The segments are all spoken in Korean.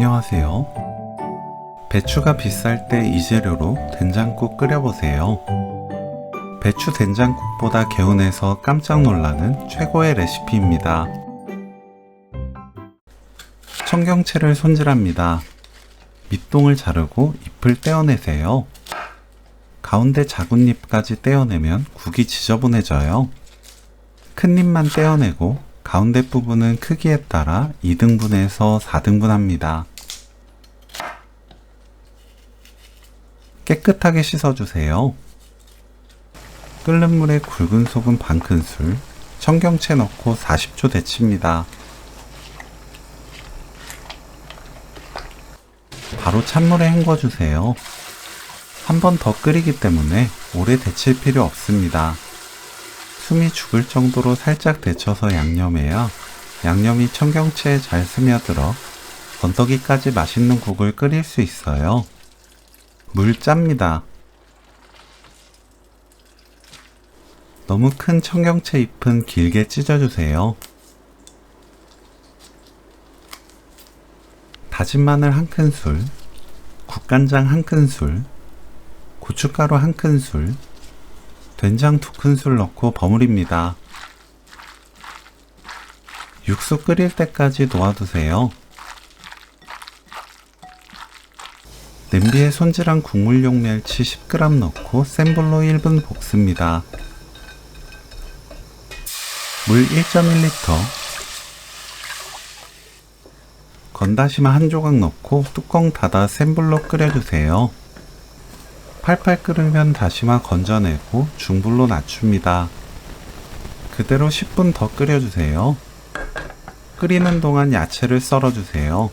안녕하세요. 배추가 비쌀 때 이 재료로 된장국 끓여보세요. 배추 된장국보다 개운해서 깜짝 놀라는 최고의 레시피입니다. 청경채를 손질합니다. 밑동을 자르고 잎을 떼어내세요. 가운데 작은 잎까지 떼어내면 국이 지저분해져요. 큰 잎만 떼어내고 가운데 부분은 크기에 따라 2등분에서 4등분 합니다. 깨끗하게 씻어주세요. 끓는 물에 굵은 소금 반큰술, 청경채 넣고 40초 데칩니다. 바로 찬물에 헹궈주세요. 한 번 더 끓이기 때문에 오래 데칠 필요 없습니다. 숨이 죽을 정도로 살짝 데쳐서 양념해야 양념이 청경채에 잘 스며들어 건더기까지 맛있는 국을 끓일 수 있어요. 물 짭니다. 너무 큰 청경채 잎은 길게 찢어주세요. 다진 마늘 1큰술, 국간장 1큰술, 고춧가루 1큰술, 된장 2큰술 넣고 버무립니다. 육수 끓일 때까지 놓아두세요. 냄비에 손질한 국물용 멸치 10g 넣고 센 불로 1분 볶습니다. 물 1.1L, 건다시마 1조각 넣고 뚜껑 닫아 센 불로 끓여주세요. 팔팔 끓으면 다시마 건져내고 중불로 낮춥니다. 그대로 10분 더 끓여주세요. 끓이는 동안 야채를 썰어주세요.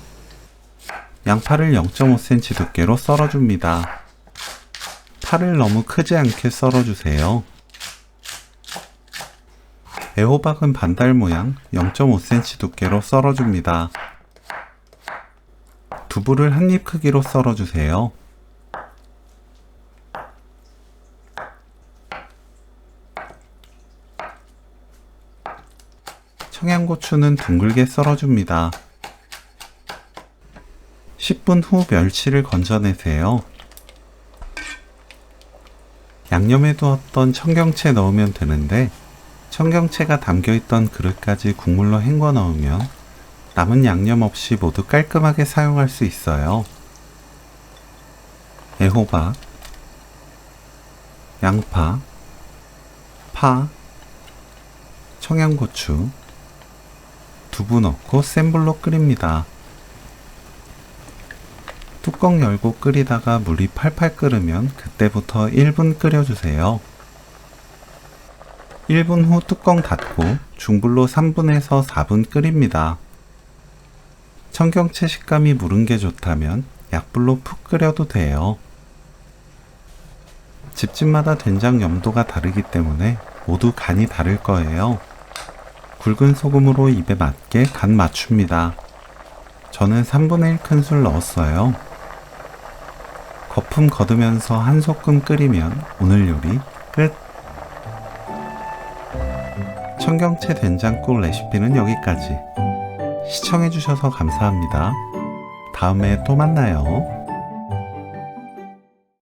양파를 0.5cm 두께로 썰어줍니다. 파를 너무 크지 않게 썰어주세요. 애호박은 반달 모양 0.5cm 두께로 썰어줍니다. 두부를 한 입 크기로 썰어주세요. 청양고추는 둥글게 썰어줍니다. 10분 후 멸치를 건져내세요. 양념해 두었던 청경채 넣으면 되는데 청경채가 담겨있던 그릇까지 국물로 헹궈 넣으면 남은 양념 없이 모두 깔끔하게 사용할 수 있어요. 애호박, 양파, 파, 청양고추, 두부 넣고 센 불로 끓입니다. 뚜껑 열고 끓이다가 물이 팔팔 끓으면 그때부터 1분 끓여주세요. 1분 후 뚜껑 닫고 중불로 3분에서 4분 끓입니다. 청경채 식감이 무른 게 좋다면 약불로 푹 끓여도 돼요. 집집마다 된장 염도가 다르기 때문에 모두 간이 다를 거예요. 굵은 소금으로 입에 맞게 간 맞춥니다. 저는 3분의 1 큰술 넣었어요. 거품 거두면서 한 소끔 끓이면 오늘 요리 끝! 청경채 된장국 레시피는 여기까지. 시청해주셔서 감사합니다. 다음에 또 만나요.